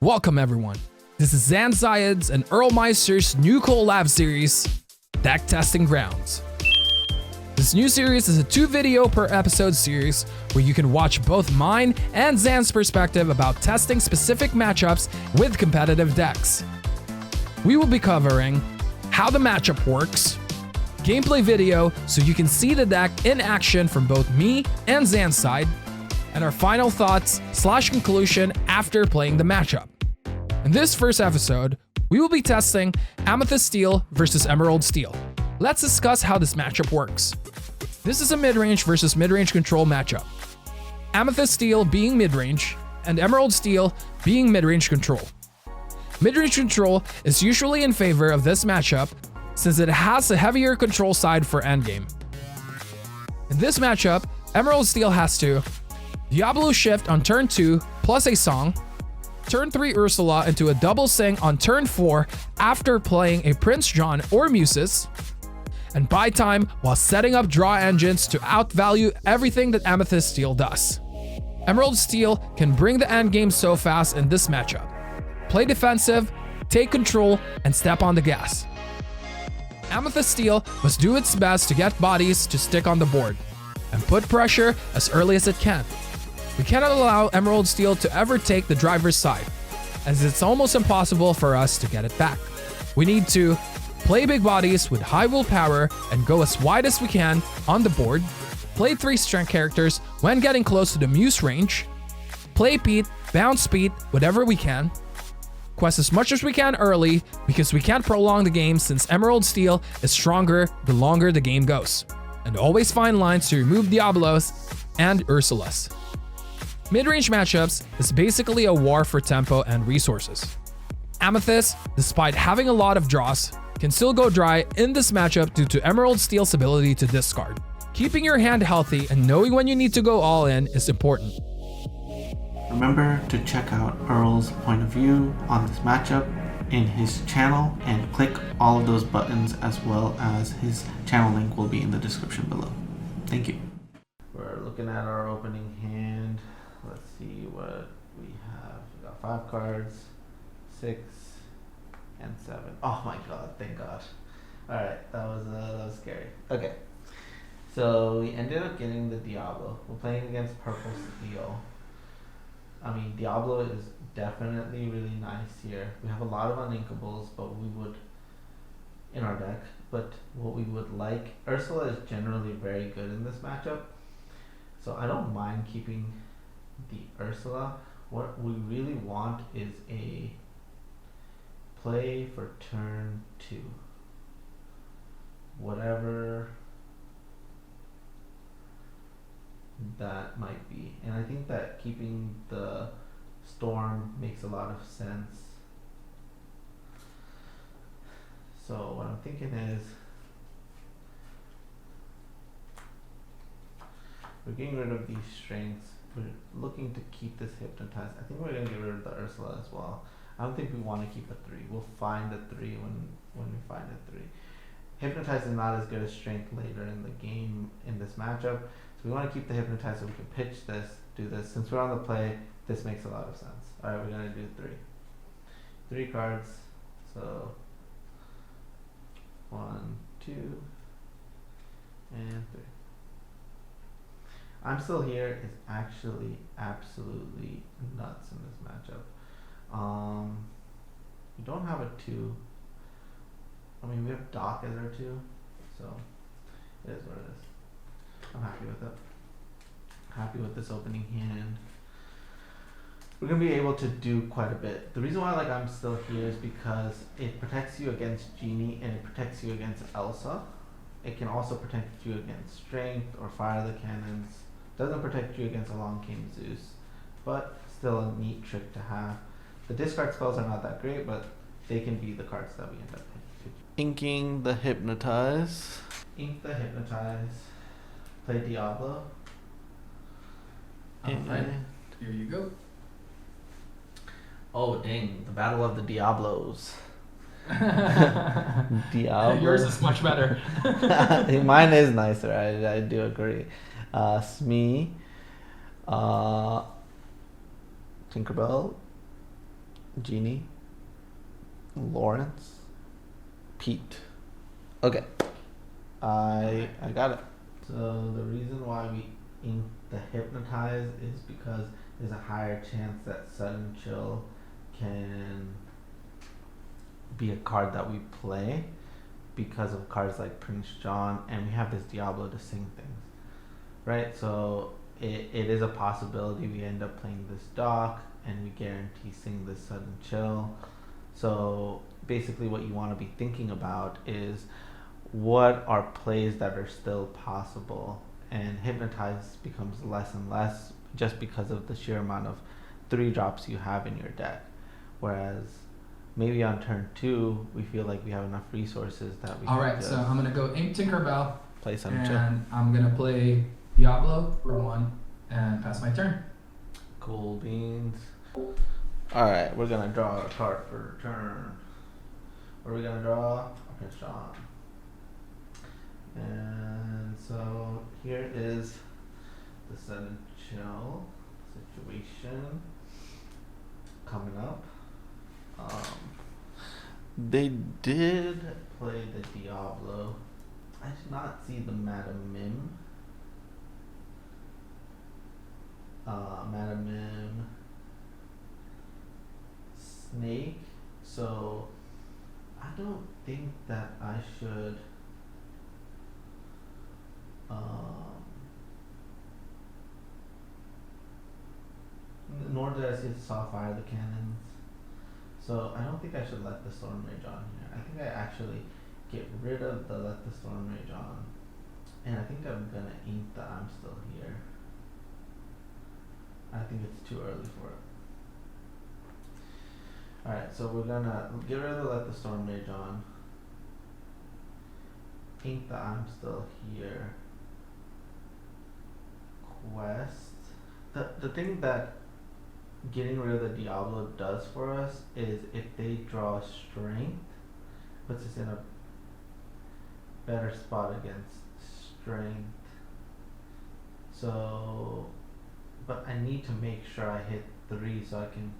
Welcome everyone. This is Syed's and Earl Meister's new collab series, Deck Testing Grounds. This new series is a 2-video per episode series where you can watch both mine and Zan's perspective about testing specific matchups with competitive decks. We will be covering how the matchup works, gameplay video so you can see the deck in action from both me and Zan's side, and our final thoughts / conclusion after playing the matchup. In this first episode, we will be testing Amethyst Steel versus Emerald Steel. Let's discuss how this matchup works. This is a mid-range versus mid-range control matchup. Amethyst Steel being mid-range, and Emerald Steel being mid-range control. Mid-range control is usually in favor of this matchup since it has a heavier control side for endgame. In this matchup, Emerald Steel has to Diablo Shift on turn 2 plus a Song, turn 3 Ursula into a double Sing on turn 4 after playing a Prince John or Muses, and buy time while setting up draw engines to outvalue everything that Amethyst Steel does. Emerald Steel can bring the endgame so fast in this matchup. Play defensive, take control, and step on the gas. Amethyst Steel must do its best to get bodies to stick on the board, and put pressure as early as it can. We cannot allow Emerald Steel to ever take the driver's side, as it's almost impossible for us to get it back. We need to play big bodies with high willpower and go as wide as we can on the board, play 3 strength characters when getting close to the Muse range, play Pete, bounce speed, whatever we can, quest as much as we can early because we can't prolong the game since Emerald Steel is stronger the longer the game goes, and always find lines to remove Diablos and Ursulas. Mid-range matchups is basically a war for tempo and resources. Amethyst, despite having a lot of draws, can still go dry in this matchup due to Emerald Steel's ability to discard. Keeping your hand healthy and knowing when you need to go all in is important. Remember to check out Earl's point of view on this matchup in his channel and click all of those buttons, as well as his channel link will be in the description below. Thank you. We're looking at our opening hand. Let's see what we have. We got 5 cards, 6 and 7. Oh my god, thank god. Alright, that was scary. Okay. So we ended up getting the Diablo. We're playing against Purple Steel. I mean, Diablo is definitely really nice here. We have a lot of uninkables, but we would in our deck. But what we would like, Ursula is generally very good in this matchup, so I don't mind keeping the Ursula. What we really want is a play for turn 2. Whatever that might be. And I think that keeping the Storm makes a lot of sense. So what I'm thinking is we're getting rid of these strengths. We're looking to keep this Hypnotized. I think we're going to get rid of the Ursula as well. I don't think we want to keep a 3. We'll find a 3 when we find a 3. Hypnotized is not as good as Strength later in the game in this matchup. So we want to keep the Hypnotized so we can pitch this, do this. Since we're on the play, this makes a lot of sense. Alright, we're going to do 3. 3 cards. So 1, 2, and 3. I'm Still Here is actually absolutely nuts in this matchup. We don't have a 2. I mean, we have Doc as our 2, so it is what it is. I'm happy with it. Happy with this opening hand. We're going to be able to do quite a bit. The reason why I'm Still Here is because it protects you against Genie and it protects you against Elsa. It can also protect you against Strength or Fire the Cannons. Doesn't protect you against a Long King Zeus, but still a neat trick to have. The discard spells are not that great, but they can be the cards that we end up picking. Inking the Hypnotize. Ink the Hypnotize. Play Diablo. Alright, here you go. Oh dang, the Battle of the Diablos. Diablo. Yours is much better. Mine is nicer, I do agree. Smee. Tinkerbell. Jeannie, Lawrence, Pete. Okay, I got it. So the reason why we ink the hypnotize is because there's a higher chance that sudden chill can be a card that we play because of cards like Prince John, and we have this Diablo to sing things, right? So it is a possibility we end up playing this dock and we guarantee sing this sudden chill. So basically what you want to be thinking about is what are plays that are still possible, and hypnotize becomes less and less just because of the sheer amount of 3-drops you have in your deck, whereas maybe on turn 2 we feel like we have enough resources that we All can right, just so I'm gonna go ink Tinkerbell, play some chill. and I'm gonna play Diablo for 1 and pass my turn. Cool beans. Alright, we're gonna draw a card for turn. What are we gonna draw? Prince John. And so here is the sudden chill situation coming up. They did play the Diablo. I did not see the Madam Mim. Madam Mim, Snake. So I don't think that I should nor did I see it saw fire the cannons. So I don't think I should let the Storm Rage on here. I think I actually get rid of the let the Storm Rage on. And I think I'm gonna ink the I'm still here. I think it's too early for it. Alright, so we're gonna get rid of the let the Storm Rage on. Ink the I'm still here. Quest. The thing that getting rid of the Diablo does for us is if they draw strength, puts us in a better spot against strength. So, but I need to make sure I hit 3 so I can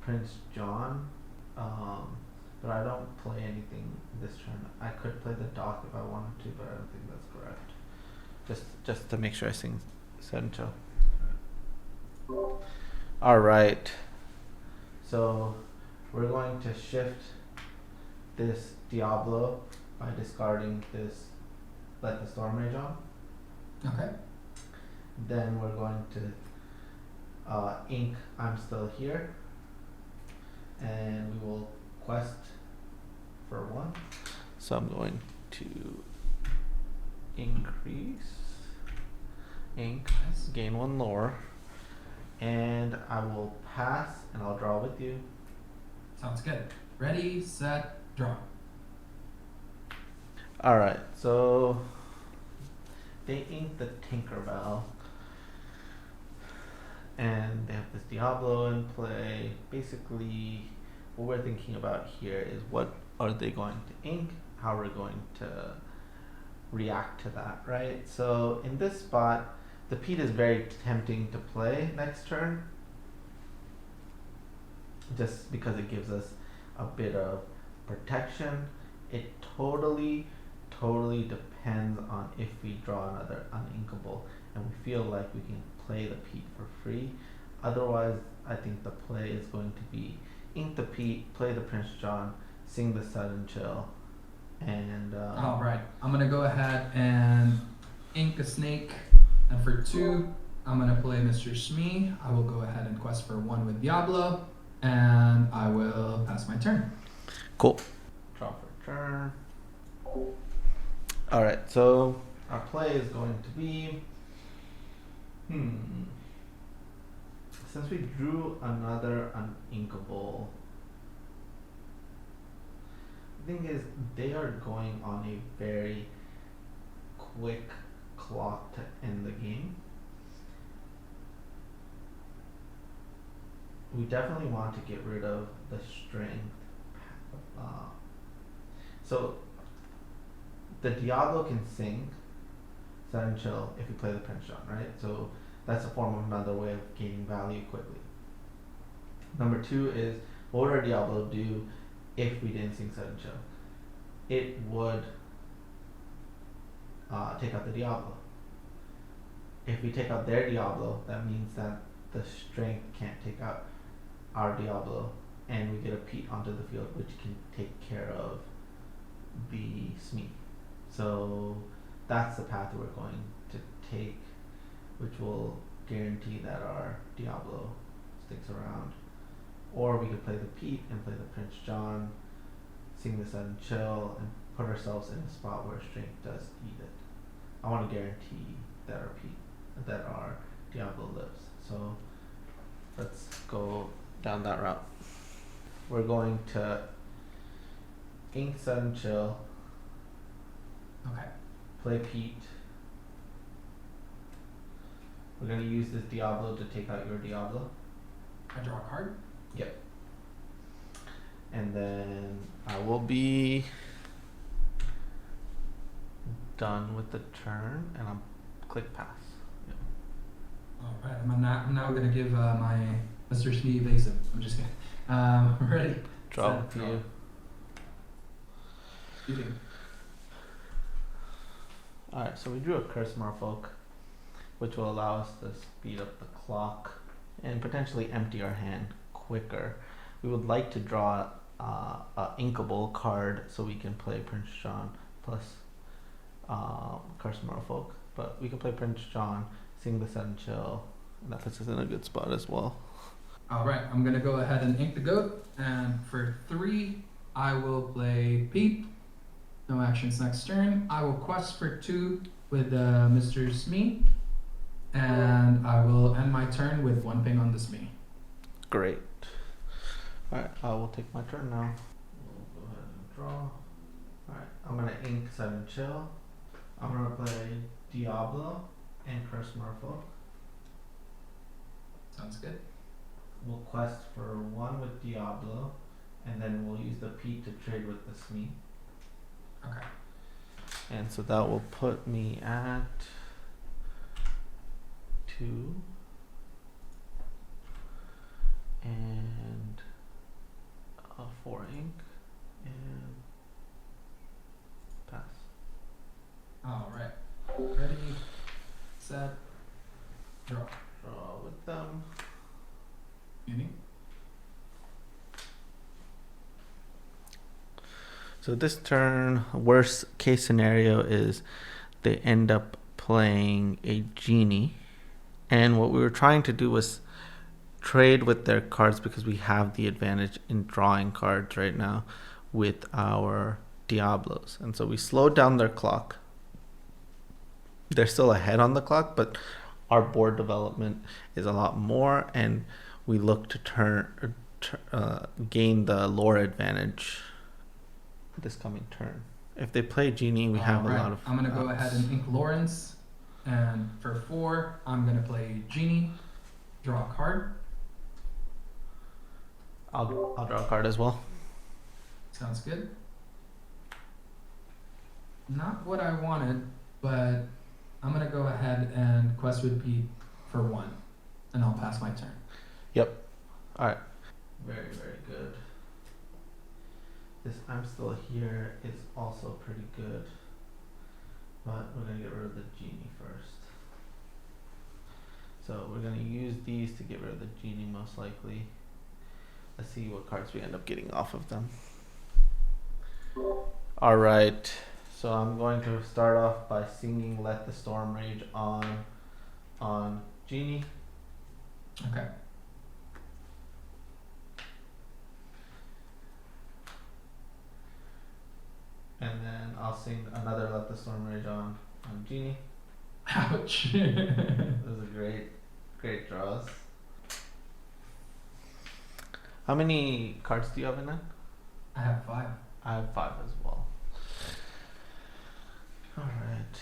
Prince John. But I don't play anything this turn. I could play the dock if I wanted to, but I don't think that's correct. Just to make sure I sing Sencho. Alright. So we're going to shift this Diablo by discarding this Let the Storm Rage on. Okay. Then we're going to ink I'm Still Here. And we will quest for 1. So I'm going to increase ink, gain 1 lore, and I will pass and I'll draw with you. Sounds good. Ready, set, draw. Alright, so they inked the Tinkerbell and they have this Diablo in play. Basically what we're thinking about here is what are they going to ink, how we're going to react to that, right? So in this spot, the Pete is very tempting to play next turn, just because it gives us a bit of protection. It totally depends on if we draw another uninkable and we feel like we can play the Pete for free. Otherwise, I think the play is going to be ink the Pete, play the Prince John, sing the Sudden Chill, and all right, I'm gonna go ahead and ink a snake, and for 2 I'm gonna play Mr. Shmee. I will go ahead and quest for 1 with Diablo, and I will pass my turn. Cool. Draw for turn. Alright, so our play is going to be since we drew another uninkable, the thing is they are going on a very quick clock to end the game. We definitely want to get rid of the strength. So the Diablo can sing Sudden Chill if you play the Prince John, right? So that's a form of another way of gaining value quickly. Number 2 is what would our Diablo do if we didn't sing Sudden Chill? It would take out the Diablo. If we take out their Diablo, that means that the strength can't take out our Diablo, and we get a Pete onto the field, which can take care of the Smee. So that's the path we're going to take, which will guarantee that our Diablo sticks around. Or we could play the Pete and play the Prince John, sing the Sudden Chill, and put ourselves in a spot where strength does eat it. I want to guarantee that our Diablo lives. So let's go down that route. We're going to ink Sudden Chill, Okay. play Pete. We're going to use this Diablo to take out your Diablo. I draw a card. Yep. And then I will be done with the turn, and I'll click pass. Yep. All right. I'm now gonna give my Mr. Smee evasive. I'm just kidding. Ready. Draw Set, to you. Shooting. Alright, so we drew a Curse Merfolk, which will allow us to speed up the clock and potentially empty our hand quicker. We would like to draw a inkable card so we can play Prince John plus Curse Merfolk, but we can play Prince John, sing the Sudden Chill, and that puts us in a good spot as well. All right. I'm gonna go ahead and ink the goat, and for 3, I will play Pete. No actions next turn. I will quest for 2 with Mr. Smee, and I will end my turn with 1 ping on the Smee. Great. Alright, I will take my turn now. We'll go ahead and draw. Alright, I'm gonna ink Sudden Chill. I'm gonna play Diablo and Curse Merfolk. Sounds good. We'll quest for 1 with Diablo, and then we'll use the Pete to trade with the Smee. Okay. And so that will put me at 2. And 4 ink. And pass. All right. Ready, set, draw. Draw with them. Meaning? So this turn, worst case scenario is they end up playing a genie. And what we were trying to do was trade with their cards because we have the advantage in drawing cards right now with our Diablos. And so we slowed down their clock. They're still ahead on the clock, but our board development is a lot more, and we look to gain the lore advantage this coming turn. If they play Genie, we have a lot of... I'm going to go ahead and ink Lawrence, and for 4, I'm going to play Genie, draw a card. I'll draw a card as well. Sounds good. Not what I wanted, but I'm going to go ahead and quest with Pete for 1, and I'll pass my turn. Yep. Alright. Very, very good. This I'm still here is also pretty good, but we're going to get rid of the Genie first. So we're going to use these to get rid of the Genie most likely. Let's see what cards we end up getting off of them. Alright, so I'm going to start off by singing Let the Storm Rage on Genie. Okay. And then I'll sing another Let the Storm Rage on Genie. Ouch. Those are great draws. How many cards do you have in that? I have 5. I have 5 as well. Alright.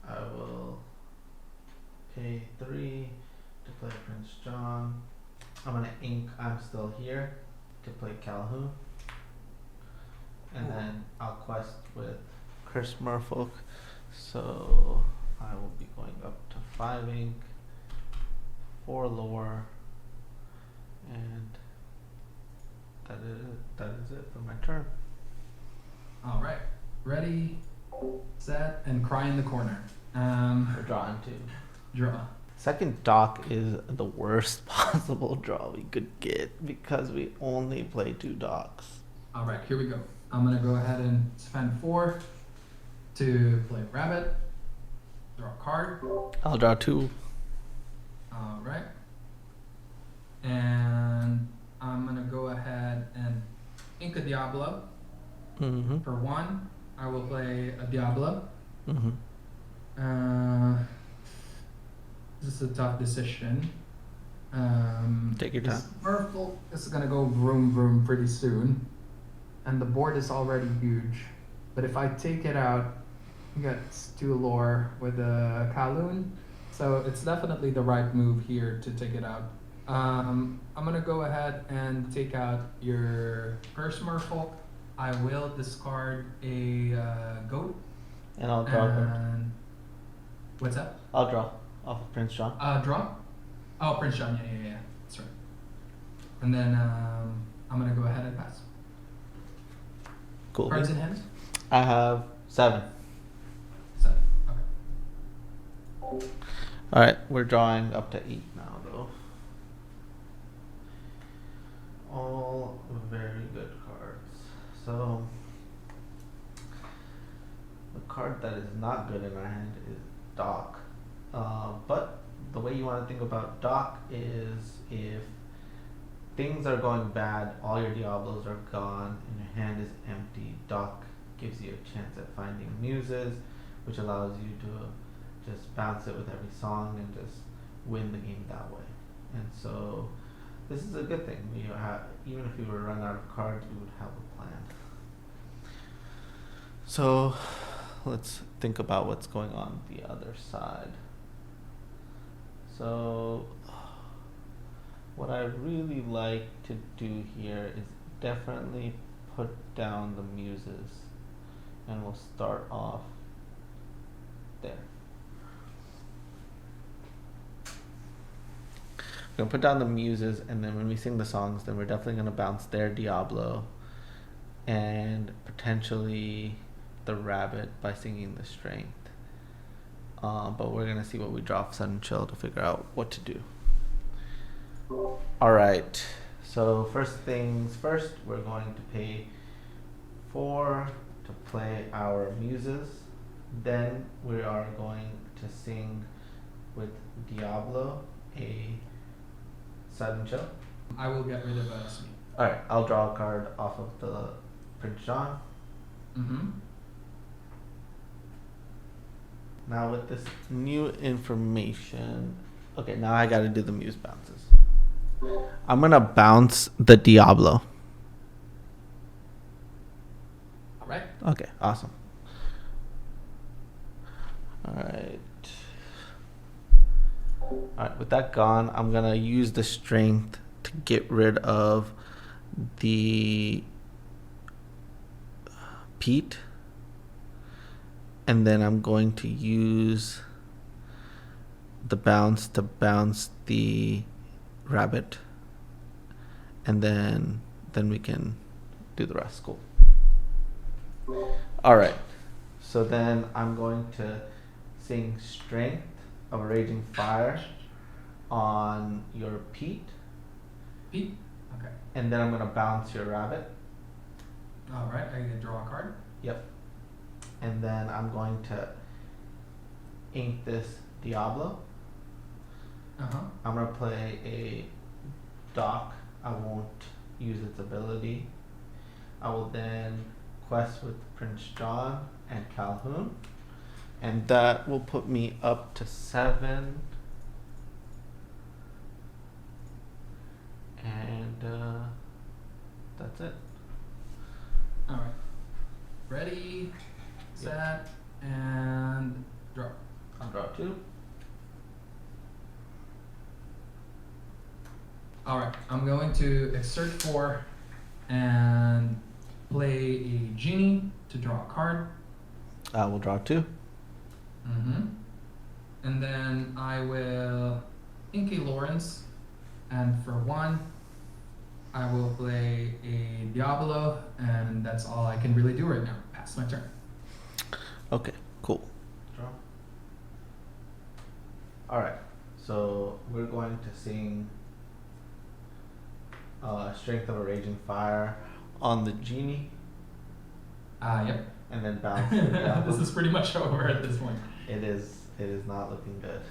I will pay 3 to play Prince John. I'm gonna ink I'm Still Here to play Calhoun. And then I'll quest with Curse Merfolk. So I will be going up to 5 ink, 4 lore, and that is it for my turn. All right. Ready, set, and cry in the corner. We're drawing two. Draw. Second dock is the worst possible draw we could get because we only play 2 docks. All right, here we go. I'm gonna go ahead and spend 4 to play rabbit. Draw a card. I'll draw 2. All right. And I'm gonna go ahead and ink a Diablo. Mm-hmm. For 1, I will play a Diablo. Mm-hmm. This is a tough decision. Take your time. This Merfolk is gonna go vroom vroom pretty soon, and the board is already huge. But if I take it out, it gets 2 lore with a Kaloon, so it's definitely the right move here to take it out. I'm gonna go ahead and take out your first Merfolk. I will discard a goat. And I'll draw a card. And what's that? I'll draw off of Prince John. Draw? Oh, Prince John, yeah. That's right. And then I'm gonna go ahead and pass. Cool. Cards in hand? I have 7. 7. Okay. Alright, we're drawing up to 8 now though. All very good cards. So the card that is not good in our hand is Dock. But the way you want to think about Dock is if things are going bad, all your Diablos are gone, and your hand is empty, Dock gives you a chance at finding muses, which allows you to just bounce it with every song and just win the game that way. And so this is a good thing. Even if we were to run out of cards, we would have a plan. So let's think about what's going on the other side. So what I really like to do here is definitely put down the muses, and we'll start off there. We're gonna put down the muses, and then when we sing the songs, then we're definitely gonna bounce their Diablo and potentially the rabbit by singing the strength. But we're gonna see what we draw off Sudden Chill to figure out what to do. Alright, so first things first, we're going to pay 4 to play our muses. Then we are going to sing with Diablo a Sudden Chill. I will get rid of a Smee. Alright, I'll draw a card off of the Prince John. Mm-hmm. Now with this new information, okay, now I gotta do the muse bounces. I'm gonna bounce the Diablo. Alright. Okay, awesome. Alright, with that gone, I'm gonna use the strength to get rid of the Pete. And then I'm going to use the bounce to bounce the rabbit. And then we can do the rest. Cool. Alright. So then I'm going to sing Strength of a Raging Fire on your Pete. Pete? Okay. And then I'm going to bounce your rabbit. Alright, I can draw a card. Yep. And then I'm going to ink this Diablo. Uh-huh. I'm going to play a Dock. I won't use its ability. I will then quest with Prince John and Calhoun. And that will put me up to 7. And that's it. Alright. Ready, set, and draw. I'll draw 2. Alright, I'm going to exert 4 and play a genie to draw a card. I will draw 2. Mm-hmm. And then I will ink a Lawrence, and for 1, I will play a Diablo, and that's all I can really do right now. Pass my turn. Okay, cool. Draw. Alright, so we're going to sing Strength of a Raging Fire on the genie. Yep. And then bounce the Diablo. This is pretty much over at this point. It is not looking good.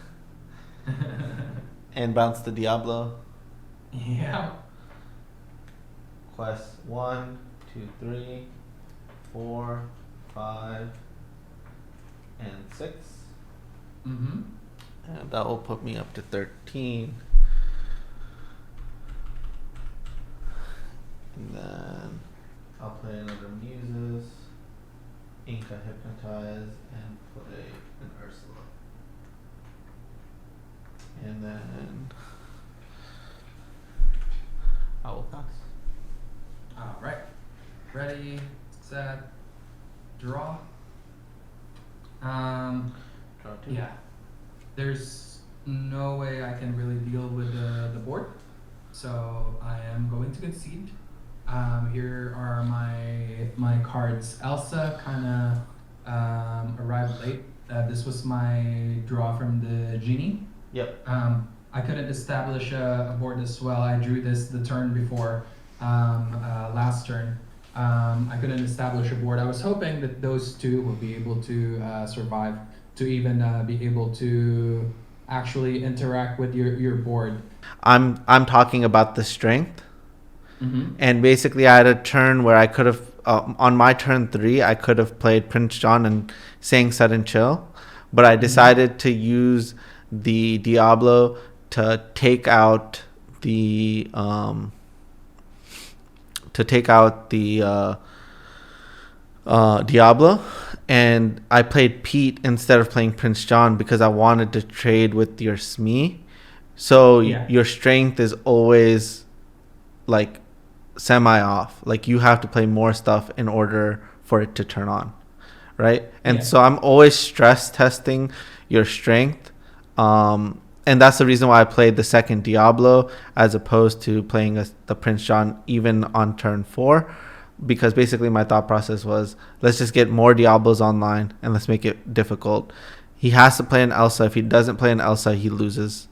And bounce the Diablo. Yeah. Quest 1, 2, 3, 4, 5, and 6. Mm-hmm. And that will put me up to 13. And then I'll play another Muses, Inca Hypnotize, and play an Ursula. And then I will pass. All right. Ready, set, draw. Draw 2. Yeah. There's no way I can really deal with the board, so I am going to concede. Here are my cards. Elsa kind of arrived late. This was my draw from the genie. Yep. I couldn't establish a board as well. I drew this the turn before, last turn. I couldn't establish a board. I was hoping that those two would be able to survive, to even be able to actually interact with your board. I'm talking about the strength. Mm-hmm. And basically, I had a turn where I could have, on my turn 3, I could have played Prince John and sang Sudden Chill, but I decided to use the Diablo to take out the Diablo, and I played Pete instead of playing Prince John because I wanted to trade with your Smee. So your strength is always like semi off. Like you have to play more stuff in order for it to turn on, right? And so I'm always stress testing your strength, and that's the reason why I played the second Diablo as opposed to playing the Prince John even on turn 4, because basically my thought process was, let's just get more Diablos online and let's make it difficult. He has to play an Elsa. If he doesn't play an Elsa, he loses.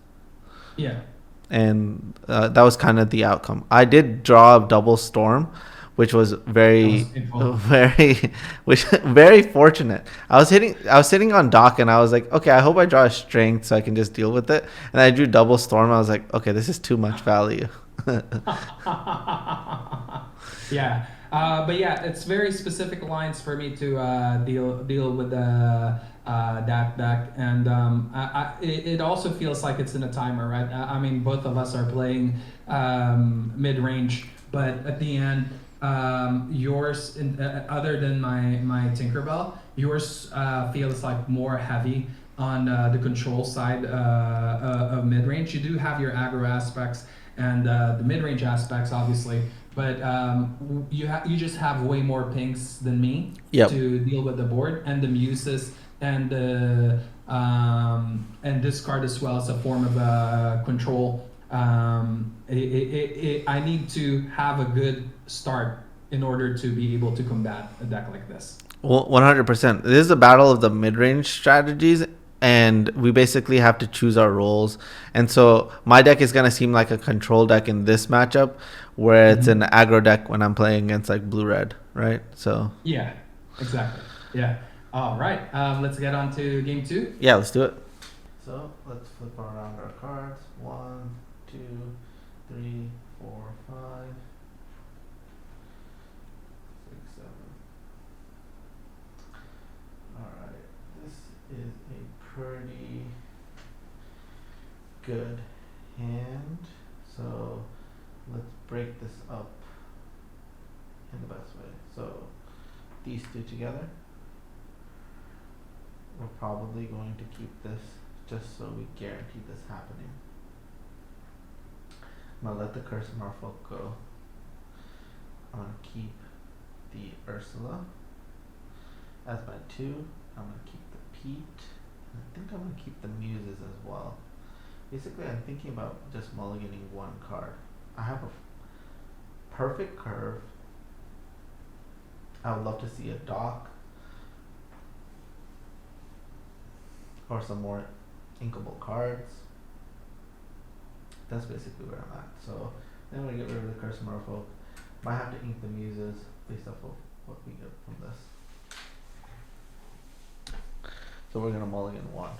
Yeah. And that was kind of the outcome. I did draw a double storm, which was very fortunate. I was sitting on dock and I was like, okay, I hope I draw a strength so I can just deal with it. And I drew double storm. I was like, okay, this is too much value. Yeah. But yeah, it's very specific lines for me to deal with that deck, and it also feels like it's in a timer, right? I mean, both of us are playing mid range, but at the end, yours, other than my Tinkerbell, yours feels like more heavy on the control side of mid range. You do have your aggro aspects and the mid range aspects, obviously. But you just have way more pinks than me to deal with the board, and the Muses and the and this card as well as a form of control. I need to have a good start in order to be able to combat a deck like this. Well, 100%. This is a battle of the mid-range strategies, and we basically have to choose our roles. And so my deck is going to seem like a control deck in this matchup, where it's an aggro deck when I'm playing against like blue-red, right? So yeah, exactly. Yeah. All right. Let's get on to game 2. Yeah, let's do it. So let's flip around our cards. 1, 2, 3, 4, 5, 6, 7. All right. This is a pretty good hand. So let's break this up in the best way. So these two together. We're probably going to keep this just so we guarantee this happening. I'm going to let the Curse of Merfolk go. I'm going to keep the Ursula as my 2. I'm going to keep the Pete. And I think I'm going to keep the Muses as well. Basically, I'm thinking about just mulliganing one card. I have perfect curve. I would love to see a dock or some more inkable cards. That's basically where I'm at. So then we get rid of the Curse of Merfolk. Might have to ink the Muses based off of what we get from this. So we're gonna mulligan one.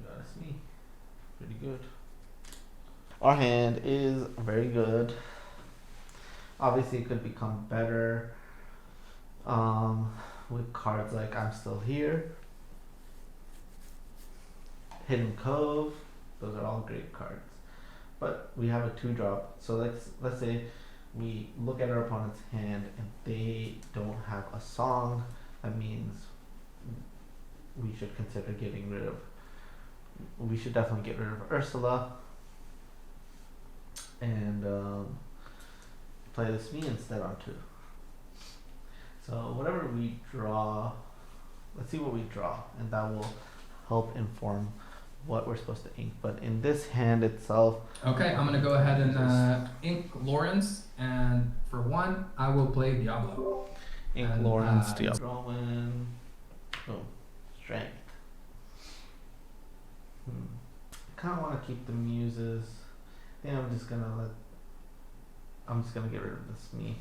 That's me. Pretty good. Our hand is very good. Obviously, it could become better with cards like I'm Still Here, Hidden Cove. Those are all great cards. But we have a 2-drop. So let's say we look at our opponent's hand and they don't have a song. That means we should consider getting rid of. We should definitely get rid of Ursula and play the Smee instead on 2. So whatever we draw, let's see what we draw, and that will help inform what we're supposed to ink. But in this hand itself, Okay, I'm gonna go ahead and ink Lawrence, and for 1, I will play Diablo. ink And, Lawrence, Diablo. Drawing, boom, Strength. I kind of want to keep the Muses. I think I'm just gonna get rid of the Smee.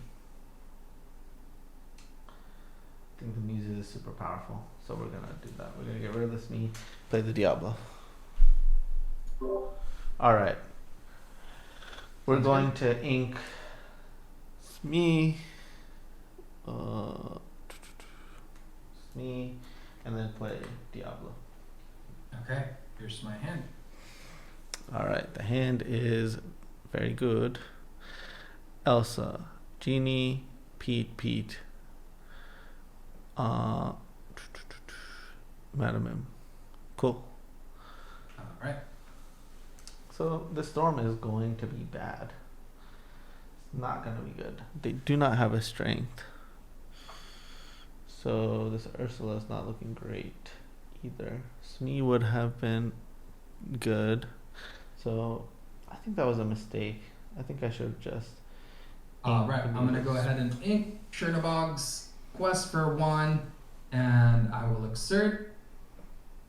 I think the Muses is super powerful, so we're gonna do that. We're gonna get rid of the Smee, play the Diablo. Alright. We're going to ink Smee, Smee, and then play Diablo. Okay, here's my hand. Alright, the hand is very good. Elsa, Genie, Pete, Madam M. Cool. Alright. So the Storm is going to be bad. It's not going to be good. They do not have a strength. So this Ursula is not looking great either. Smee would have been good. So I think that was a mistake. I think I should have just... Alright, I'm gonna go ahead and ink Chernobog's Quest for 1, and I will exert,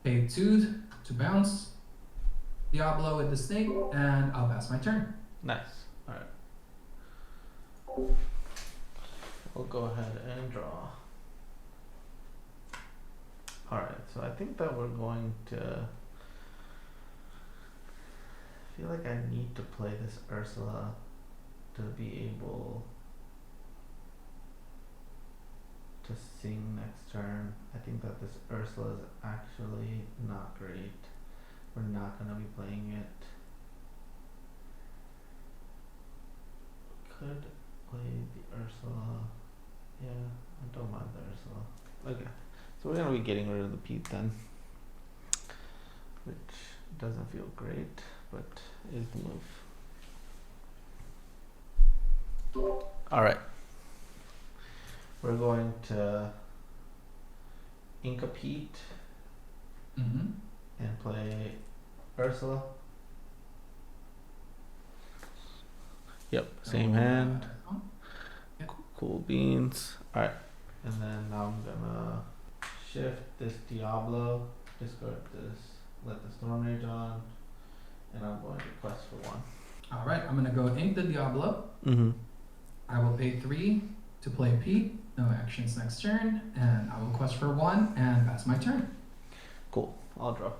pay 2 to bounce, Diablo with the snake, and I'll pass my turn. Nice. Alright. We'll go ahead and draw. Alright, so I think that we're going to... I feel like I need to play this Ursula to be able to sing next turn. I think that this Ursula is actually not great. We're not going to be playing it. Could play the Ursula. Yeah, I don't mind the Ursula. Okay, so we're going to be getting rid of the Pete then, which doesn't feel great, but is the move. Alright. We're going to ink a Pete and play Ursula. Yep, same hand. Cool beans. Alright. And then now I'm gonna shift this Diablo, discard this, let the Storm Rage on, and I'm going to quest for 1. Alright, I'm gonna go ink the Diablo. I will pay 3 to play Pete. No actions next turn, and I will quest for 1 and pass my turn. Cool. I'll draw.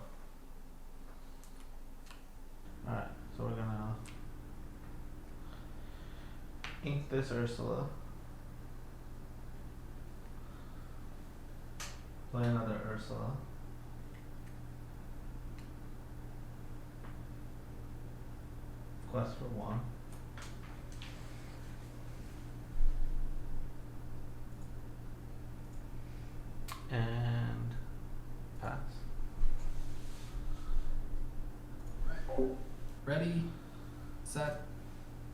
Alright, so we're gonna ink this Ursula. Play another Ursula. Quest for 1. And pass. Right. Ready, set,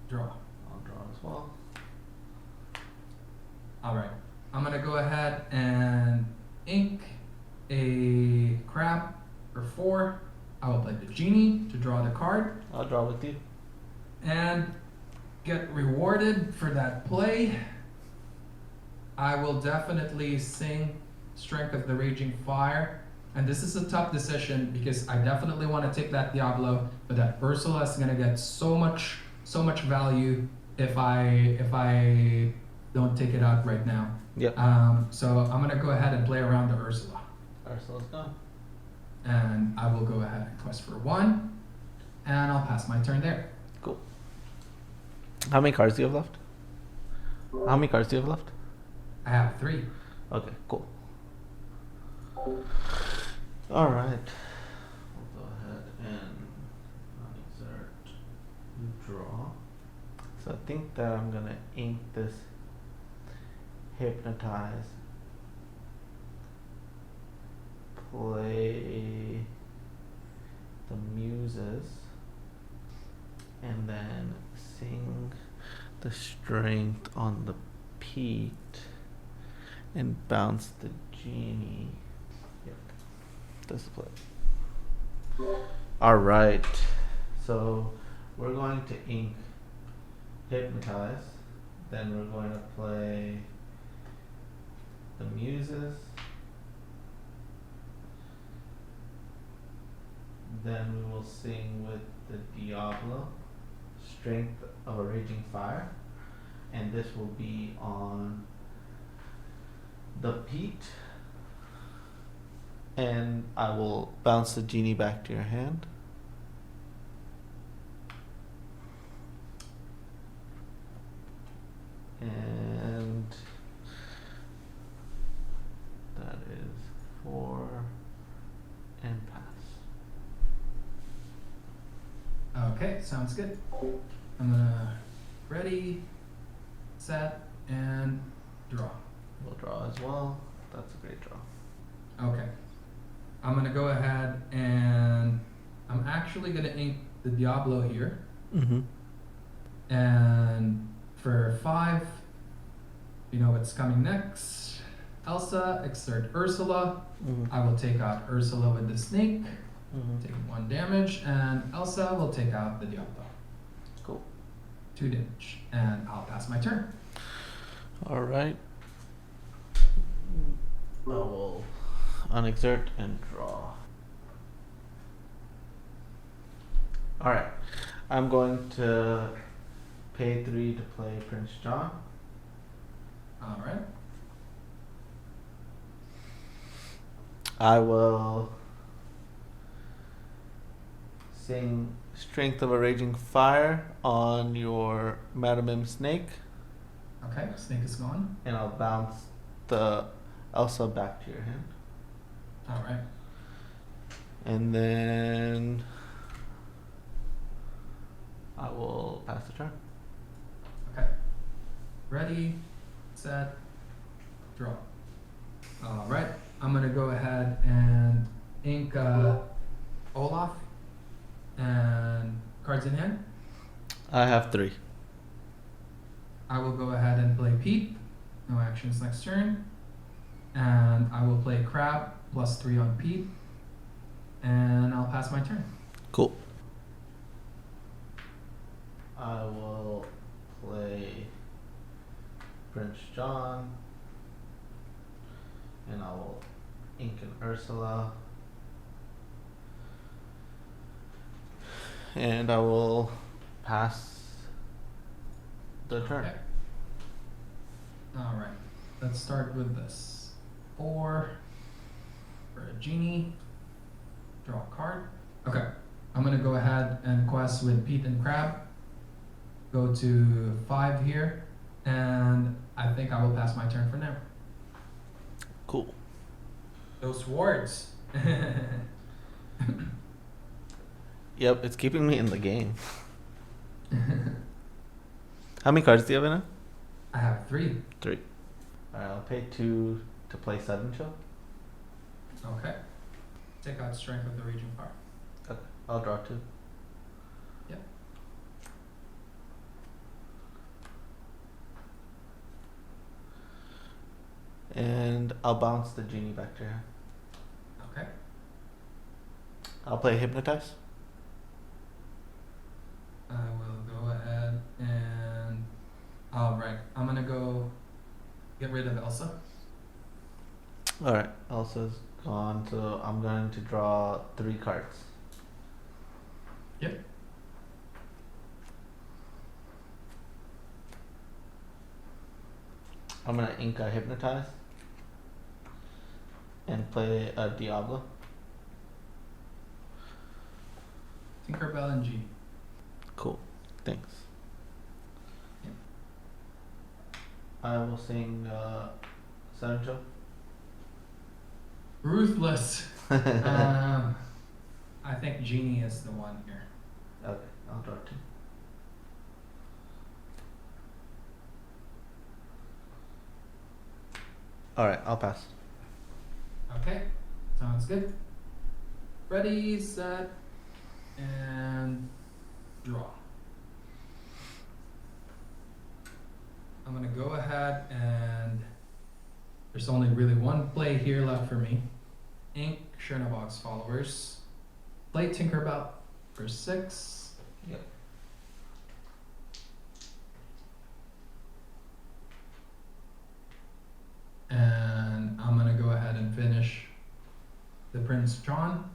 draw. I'll draw as well. Alright, I'm gonna go ahead and ink a crab For 4, I will play the genie to draw the card I'll draw with you. and get rewarded for that play. I will definitely sing Strength of the Raging Fire. And this is a tough decision because I definitely want to take that Diablo, but that Ursula is gonna get so much value if I don't take it out right now. Yep. So I'm gonna go ahead and play around the Ursula. Ursula's gone. And I will go ahead and quest for 1. And I'll pass my turn there. Cool. How many cards do you have left? How many cards do you have left? I have 3. Okay, cool. All right. We'll go ahead and exert. Draw. So I think that I'm gonna ink this hypnotize. Play the muses. And then sing the strength on the peat. And bounce the genie. Yep. This is play. Alright. So we're going to ink hypnotize. Then we're going to play the muses. Then we will sing with the Diablo, Strength of a Raging Fire. And this will be on the peat, and I will bounce the genie back to your hand. And that is 4 and pass. Okay, sounds good. I'm gonna ready, set, and draw. We'll draw as well. That's a great draw. Okay. I'm gonna go ahead and I'm actually gonna ink the Diablo here. Mm-hmm. And for 5, you know what's coming next. Elsa, exert Ursula. Mm-hmm. I will take out Ursula with the snake, Mm-hmm. taking 1 damage, and Elsa will take out the Diablo. Cool. 2 damage, and I'll pass my turn. All right. I will unexert and draw. All right. I'm going to pay 3 to play Prince John. All right. I will sing Strength of a Raging Fire on your Madam M snake, Okay, snake is gone. and I'll bounce the Elsa back to your hand. All right. And then I will pass the turn. Okay. Ready, set, draw. All right. I'm gonna go ahead and ink Olaf and cards in hand. I have 3. I will go ahead and play Pete. No actions next turn. And I will play Crab plus 3 on Pete. And I'll pass my turn. Cool. I will play Prince John, and I will ink an Ursula, and I will pass the turn. Okay. All right. Let's start with this. 4 for a genie. Draw a card. Okay. I'm gonna go ahead and quest with Pete and Crab. Go to 5 here, and I think I will pass my turn for now. Cool. Those wards. Yep, it's keeping me in the game. How many cards do you have in it? I have 3. 3. Alright, I'll pay 2 to play 7 chill. Okay. Take out Strength of the Raging Fire. Okay, I'll draw 2. Yep. And I'll bounce the genie back to her. Okay. I'll play Hypnotize. I will go ahead and. Alright, I'm gonna go get rid of Elsa. Alright, Elsa's gone, so I'm going to draw 3 cards. Yep. I'm gonna Inca Hypnotize and play a Diablo. Tinkerbell and G. Cool, thanks. Yep. I will sing Sancho. Ruthless. I think Genie is the one here. Okay, I'll draw 2. Alright, I'll pass. Okay, sounds good. Ready, set, and draw. I'm gonna go ahead and there's only really one play here left for me. Ink Chernobog's followers. Play Tinkerbell for 6. Yep. And I'm gonna go ahead and finish the Prince John.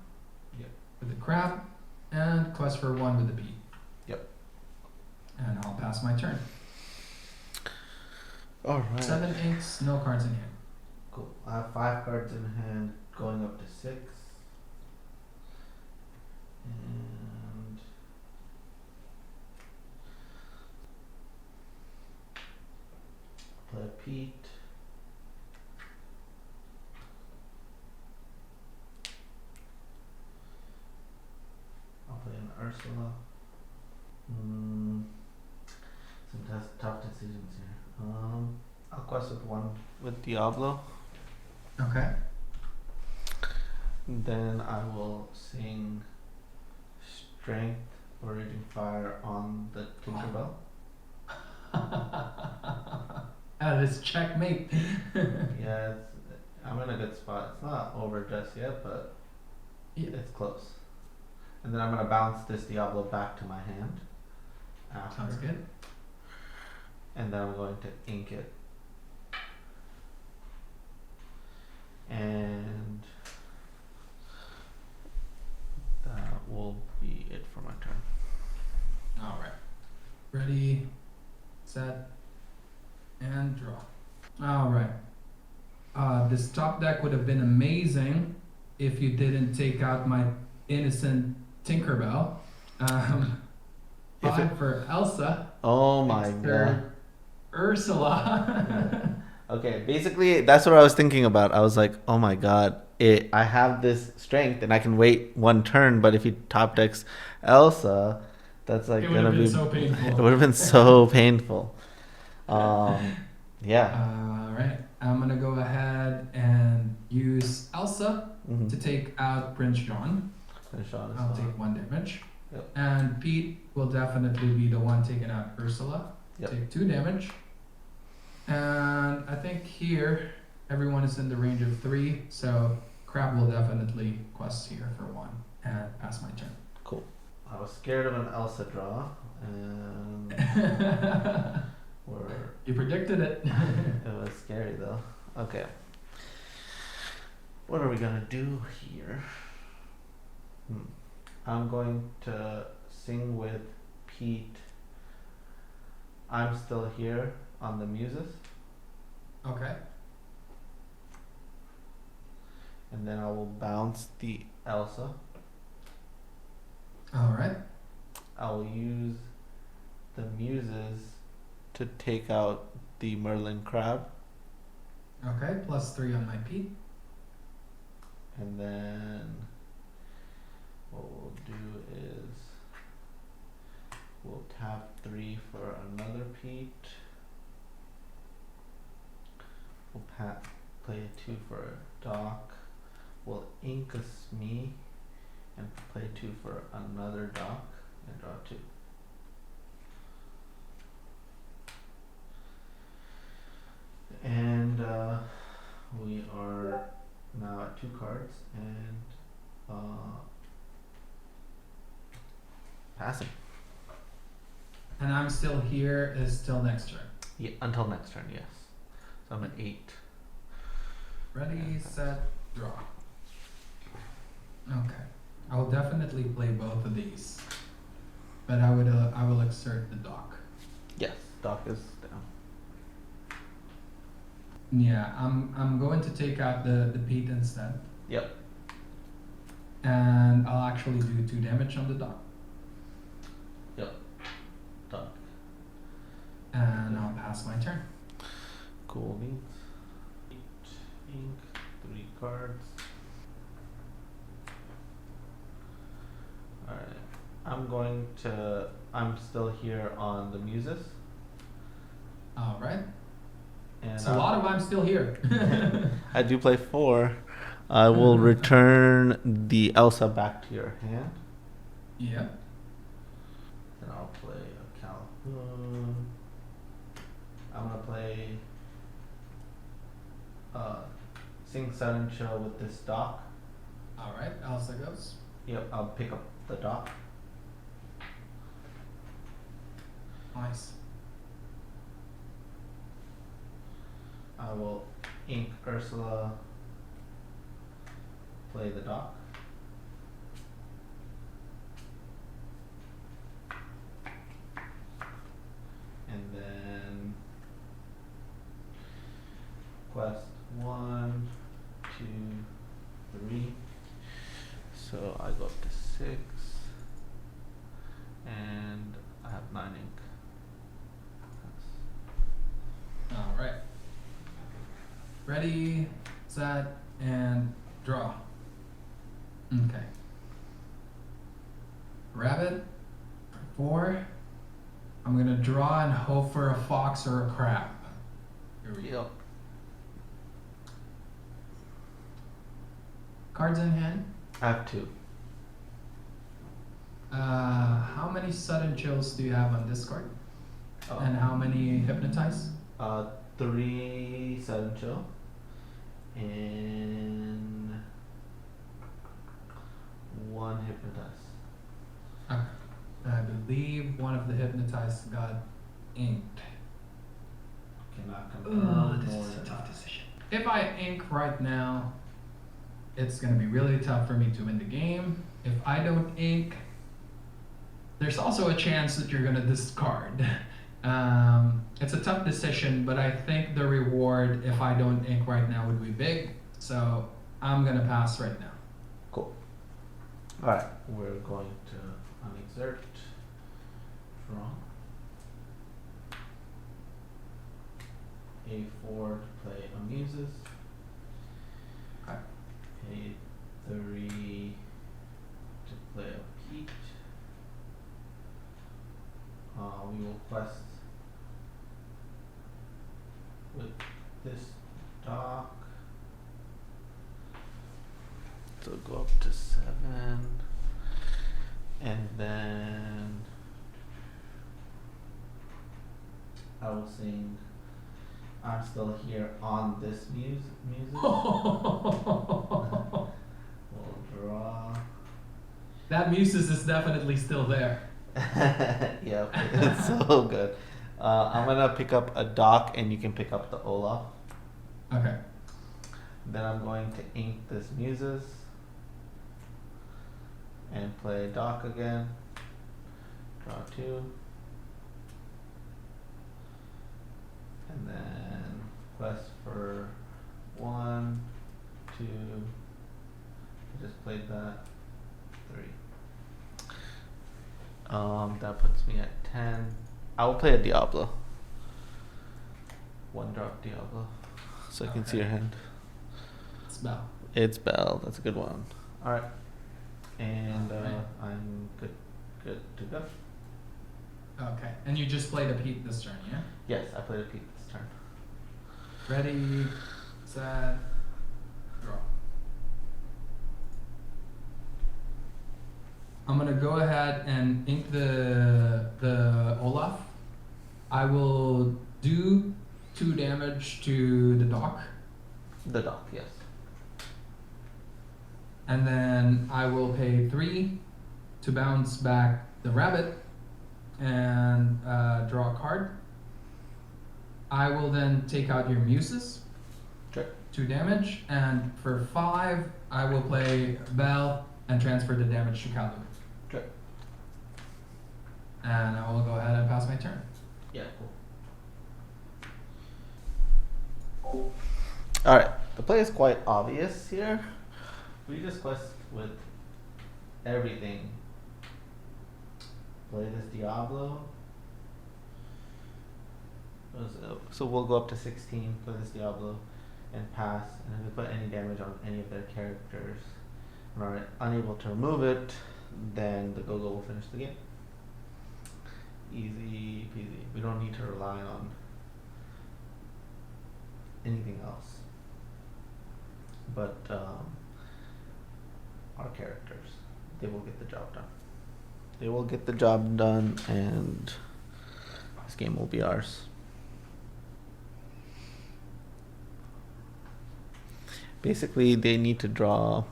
Yep. With the crab and Quest for 1 with the bee. Yep. And I'll pass my turn. Alright. 7 inks, no cards in hand. Cool. I have 5 cards in hand, going up to 6. And play a Pete. I'll play an Ursula. Some tough decisions here. I'll quest with 1 with Diablo. Okay. Then I will sing Strength or Raging Fire on the Tinkerbell. That is checkmate. Yeah, I'm in a good spot. It's not over just yet, but Yeah. it's close. And then I'm going to bounce this Diablo back to my hand. After. Sounds good. And then I'm going to ink it. And that will be it for my turn. Alright. Ready, set, and draw. Alright. This top deck would have been amazing if you didn't take out my innocent Tinkerbell. If 5 for Elsa. Oh my Next turn, god. Ursula. Okay, basically that's what I was thinking about. I was like, oh my god, I have this strength and I can wait 1 turn, but if he top decks Elsa, that's like It would gonna have be been so painful. It would have been so painful. Yeah. Alright, I'm gonna go ahead and use Elsa Mm-hmm. to take out Prince John. Finish on as I'll well. take 1 damage. Yep. And Pete will definitely be the one taking out Ursula. Yep. Take 2 damage. And I think here everyone is in the range of 3, so Crab will definitely quest here for 1 and pass my turn. Cool. I was scared of an Elsa draw, and You predicted it. it was scary though. Okay. What are we gonna do here? I'm going to sing with Pete. I'm Still Here on the Muses. Okay. And then I will bounce the Elsa. Alright. I will use the Muses to take out the Merlin Crab. Okay, +3 on my Pete. And then what we'll do is we'll tap 3 for another Pete. We'll play a 2 for a Doc. We'll ink a Smee and play 2 for another Doc and draw 2. And we are now at 2 cards, and Passing. And I'm still here is till next turn. Yeah, until next turn, yes. So I'm at 8. Ready, set, draw. Okay. I'll definitely play both of these. But I will exert the dock. Yes, dock is down. Yeah, I'm going to take out the Pete instead. Yep. And I'll actually do 2 damage on the dock. Yep. Dock. And I'll pass my turn. Cool beans. 8 ink, 3 cards. Alright. I'm still here on the Muses. Alright. And It's a lot of I'm still here. I do play 4. I will return the Elsa back to your hand. Yeah. And I'll play a Calhoun. I'm gonna play Sing Sun Chill with this dock. Alright, Elsa goes. Yep, I'll pick up the dock. Nice. I will ink Ursula, play the dock. And then quest 1, 2, 3. So I go up to 6. And I have 9 ink. Alright. Ready, set, and draw. Okay. Rabbit, 4. I'm gonna draw and hope for a fox or a crab. Here we go. Yep. Cards in hand. I have 2. How many sudden chills do you have on this card? And how many hypnotize? 3 sudden chill. And 1 hypnotize. Okay. I believe one of the hypnotized got inked. Cannot confirm. This is a tough decision. If I ink right now, it's gonna be really tough for me to win the game. If I don't ink, there's also a chance that you're gonna discard. It's a tough decision, but I think the reward if I don't ink right now would be big. So I'm gonna pass right now. Cool. Alright, we're going to unexert. Draw. A4 to play Amuses. Okay. A3 to play a Pete. We will quest with this dock. So go up to 7. And then I will sing I'm Still Here on this music. We'll draw. That Muses is definitely still there. Yep, it's so good. I'm gonna pick up a dock and you can pick up the Olaf. Okay. Then I'm going to ink this Muses and play dock again. Draw 2. And then quest for 1, 2. I just played that. 3. That puts me at 10. I will play a Diablo. 1 drop Diablo. So I can see your hand. It's Bell. It's Bell. That's a good one. Alright. And Alright. I'm good to go. Okay. And you just played a Pete this turn, yeah? Yes, I played a Pete this turn. Ready, set, draw. I'm gonna go ahead and ink the Olaf. I will do 2 damage to the dock, The dock, yes. and then I will pay 3 to bounce back the rabbit and draw a card. I will then take out your muses. Okay. 2 damage, and for 5, I will play Bell and transfer the damage to Kalu. Okay. And I will go ahead and pass my turn. Yeah, cool. Alright, the play is quite obvious here. We just quest with everything. Play this Diablo. So we'll go up to 16, play this Diablo, and pass. And if we put any damage on any of their characters and are unable to remove it, then the Go-Go will finish the game. Easy peasy. We don't need to rely on anything else but our characters. They will get the job done. They will get the job done, and this game will be ours. Basically, they need to draw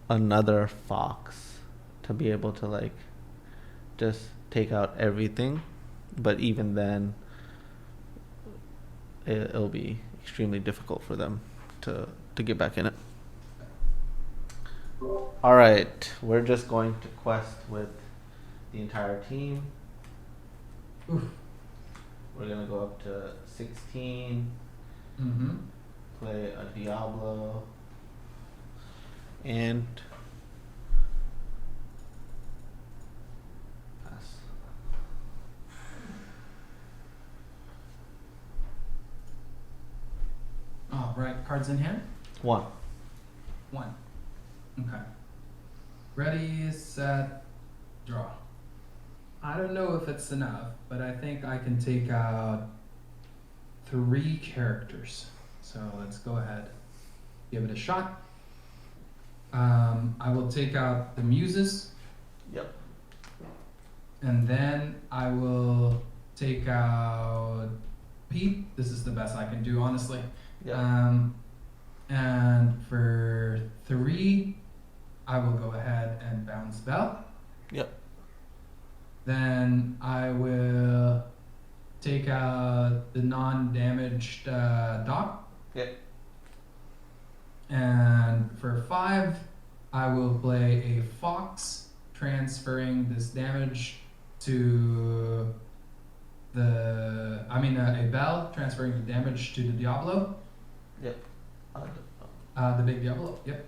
another fox to be able to like just take out everything, but even then it'll be extremely difficult for them to get back in it. Alright, we're just going to quest with the entire team. Oof. We're gonna go up to 16, play a Diablo, and pass. Oh, right. Cards in hand? 1. 1. Okay. Ready, set, draw. I don't know if it's enough, but I think I can take out 3 characters. So let's go ahead, give it a shot. I will take out the muses. Yep. And then I will take out Pete. This is the best I can do, honestly. Yep. And for 3, I will go ahead and bounce Bell. Yep. Then I will take out the non-damaged Doc. Yep. And for 5, I will play a Fox, transferring this damage to a Bell, transferring the damage to the Diablo. Yep. The big Diablo, yep.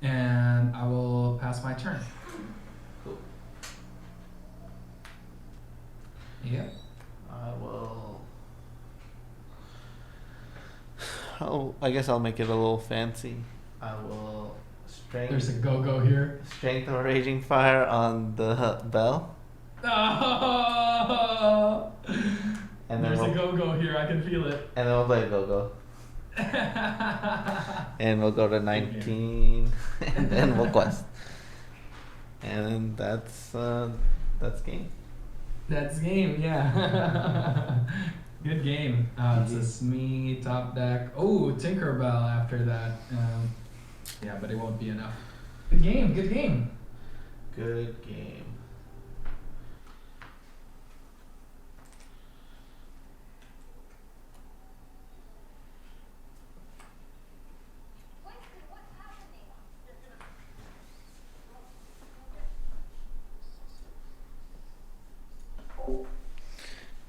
And I will pass my turn. Cool. Yep. I will. Oh, I guess I'll make it a little fancy. I will There's a go-go here. strength of raging fire on the bell. Oh! And then There's a we'll, go-go here. I can feel it. and then we'll play go-go. And we'll go to 19, and then we'll quest. And that's game. That's game, yeah. Good game. It's a Smee top deck. Oh, Tinkerbell after that. Yeah, but it won't be enough. Good game, good game. Good game.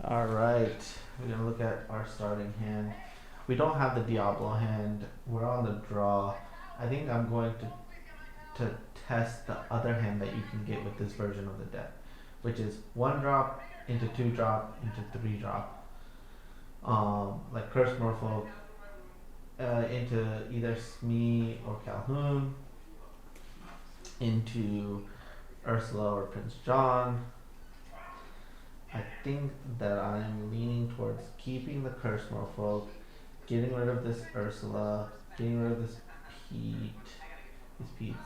Alright, we're gonna look at our starting hand. We don't have the Diablo hand, we're on the draw. I think I'm going to test the other hand that you can get with this version of the deck, which is 1 drop into 2 drop into 3 drop. Like Curse Merfolk into either Smee or Calhoun, into Ursula or Prince John. I think that I'm leaning towards keeping the Curse Merfolk, getting rid of this Ursula, getting rid of this Pete's.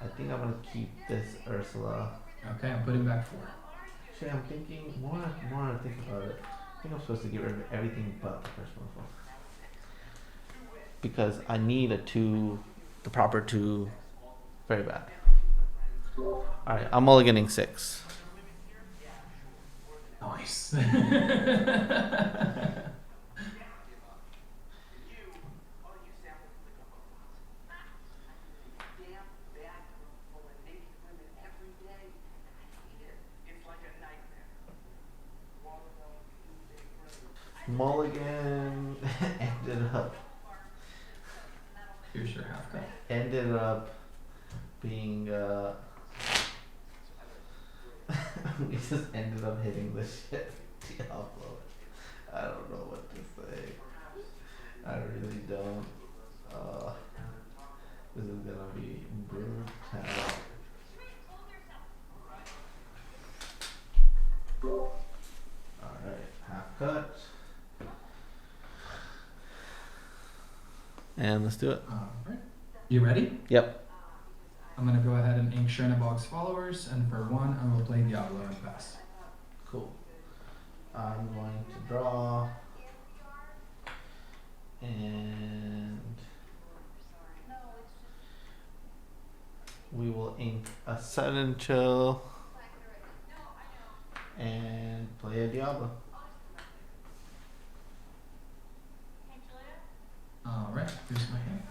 I think I'm gonna keep this Ursula. Okay, I'm putting back 4. Actually, I'm thinking more I think about it. I think I'm supposed to get rid of everything but the Curse Merfolk, because I need the proper 2 very bad. Alright, I'm mulliganing 6. Nice. Mulligan Here's your half cut. ended up being we just ended up hitting the shit Diablo. I don't know what to say. I really don't. This is gonna be brutal. Alright, half cut. And let's do it. Alright. You ready? Yep. I'm gonna go ahead and ink Box followers, and for 1, I will play Diablo and pass. Cool. I'm going to draw. And we will ink a sudden chill and play a Diablo. Alright, here's my hand.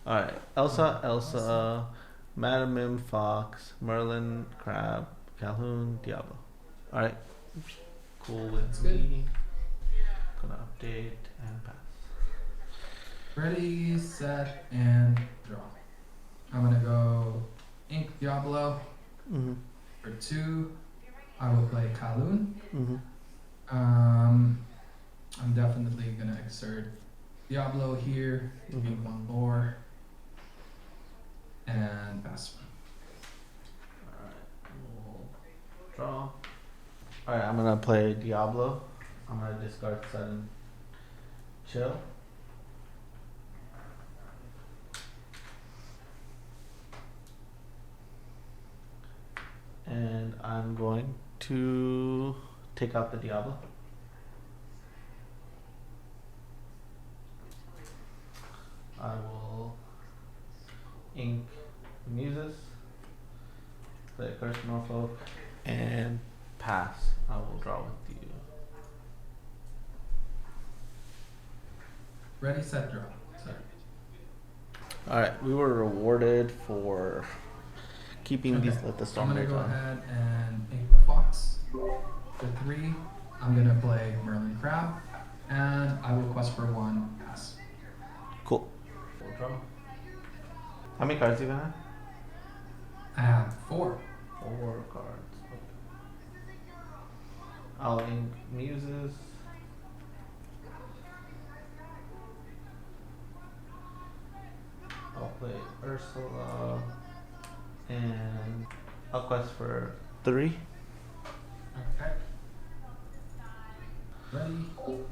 Alright, Elsa, Madam Mim, Fox, Merlin, Crab, Calhoun, Diablo. Alright, cool with That's good. me. Gonna update and pass. Ready, set, and draw. I'm gonna go ink Diablo. Mm-hmm. For 2, I will play Kowloon. Mm-hmm. I'm definitely gonna exert Diablo here, give 1 lore, and pass 1. Alright, we'll draw. Alright, I'm gonna play Diablo. I'm gonna discard sudden chill. And I'm going to take out the Diablo. I will ink Muses, play Curse Norfolk, and pass. I will draw with you. Ready, set, draw. Sorry. Alright, we were rewarded for keeping these Let the I'm Storm gonna Rage go on. ahead and ink the Fox. For 3, I'm gonna play Merlin Crab, and I will quest for 1, pass. Cool. Full draw. How many cards do you have? I have 4. 4 cards. Okay. I'll ink Muses. I'll play Ursula. And I'll quest for 3. Okay. Ready,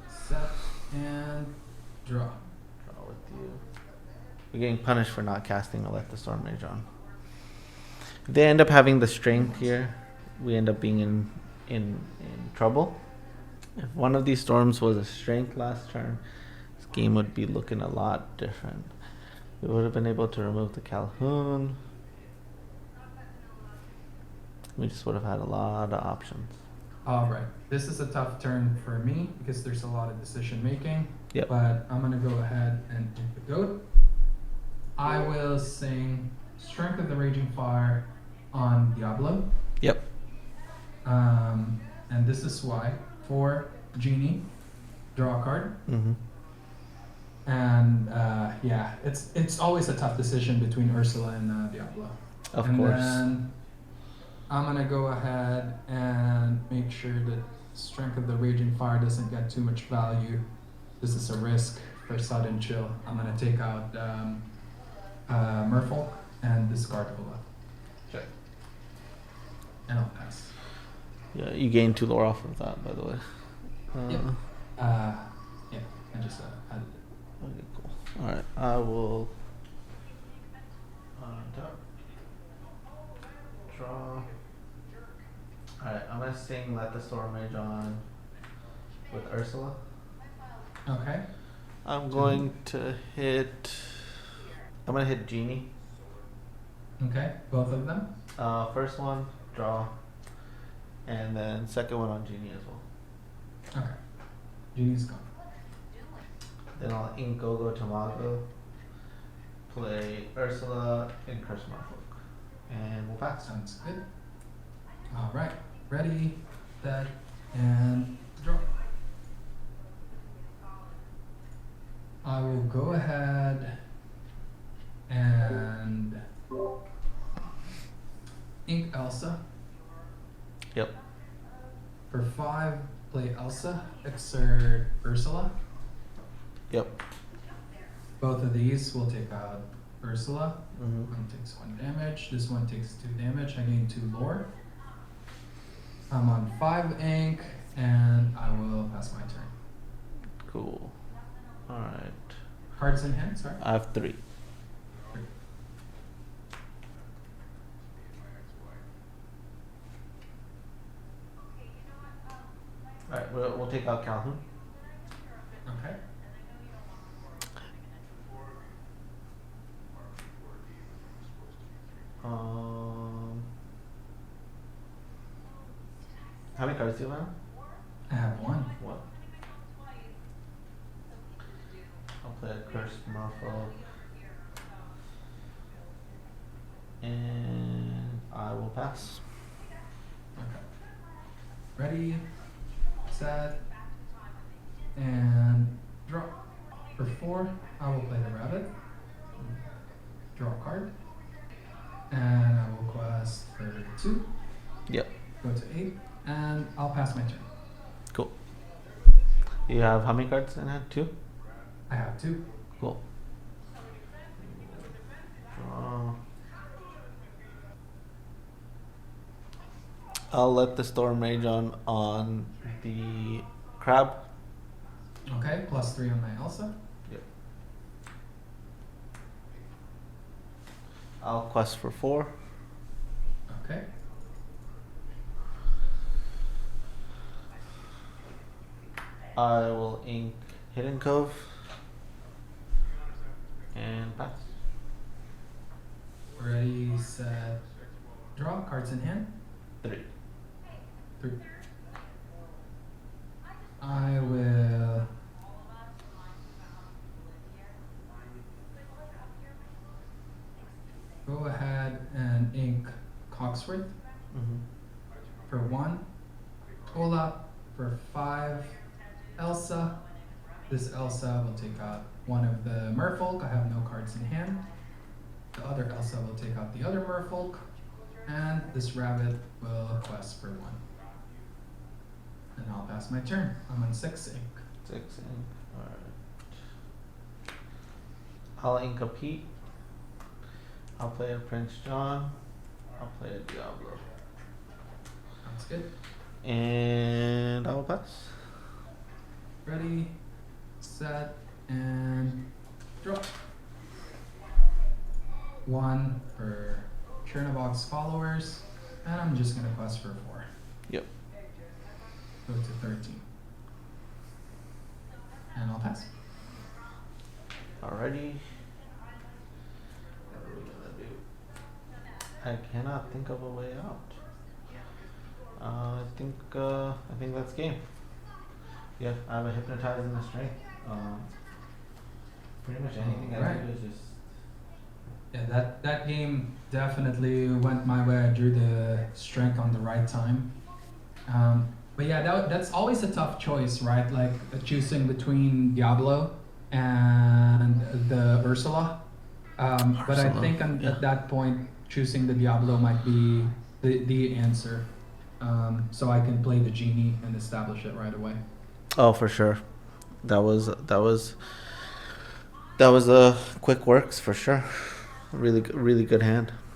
set, and draw. Draw with you. We're getting punished for not casting a Let the Storm Rage on. If they end up having the strength here, we end up being in trouble. If one of these storms was a strength last turn, this game would be looking a lot different. We would have been able to remove the Calhoun. We just would have had a lot of options. Alright, this is a tough turn for me because there's a lot of decision making. Yep. But I'm gonna go ahead and ink the goat. I will sing Strength of the Raging Fire on Diablo. Yep. And this is why. For Genie, draw a card. Mm-hmm. And yeah, it's always a tough decision between Ursula and Diablo. Of and course. Then I'm gonna go ahead and make sure that Strength of the Raging Fire doesn't get too much value. This is a risk for sudden chill. I'm gonna take out Merfolk and discard Ola. Sure. And I'll pass. Yeah, you gained 2 lore off of that, by the way. Yep. Yeah, I just added it. Okay, cool. Alright, I will tap. Draw. Alright, I'm gonna sing Let the Storm Rage on with Ursula. Okay. I'm going to hit. I'm gonna hit Genie. Okay, both of them. First one, draw. And then second one on Genie as well. Okay. Genie's gone. Then I'll ink Gogo Tamago, play Ursula, and Curse Merfolk. And we'll pass. Sounds good. All right. Ready, set, and draw. I will go ahead and ink Elsa. Yep. For 5, play Elsa, exert Ursula. Yep. Both of these will take out Ursula. Mm-hmm. One takes 1 damage. This one takes 2 damage. I gain 2 lore. I'm on 5 ink, and I will pass my turn. Cool. Alright. Cards in hand, sorry. I have 3. Alright, we'll take out Calhoun. Okay. How many cards do you have? I have 1. What? I'll play a Cursed Merfolk. And I will pass. Okay. Ready, set, and draw. For 4, I will play the rabbit. Draw a card. And I will quest for 2. Yep. Go to 8, and I'll pass my turn. Cool. You have how many cards in hand? 2? I have 2. Cool. Draw. I'll let the Storm Rage on the crab. Okay, plus 3 on my Elsa. Yep. I'll quest for 4. Okay. I will ink Hidden Cove and pass. Ready, set, draw. Cards in hand. 3. 3. I will go ahead and ink Cogsworth Mm-hmm. for 1. Olaf for 5. Elsa. This Elsa will take out one of the merfolk. I have no cards in hand. The other Elsa will take out the other merfolk. And this rabbit will quest for 1. And I'll pass my turn. I'm on 6 ink. 6 ink. Alright. I'll ink a Pete. I'll play a Prince John. I'll play a Diablo. Sounds good. And I will pass. Ready, set, and draw. 1 for Chernobog's followers, and I'm just gonna quest for 4. Yep. Go to 13. And I'll pass. Alrighty. What are we gonna do? I cannot think of a way out. I think that's game. Yeah, I have a Hypnotize and a Strength. Pretty much anything I do is just. Yeah, that game definitely went my way. I drew the strength on the right time. But yeah, that's always a tough choice, right? Like choosing between Diablo and the Ursula. But I think at that point, choosing the Diablo might be the answer. So I can play the Genie and establish it right away. Oh, for sure. That was a quick works for sure. Really good hand.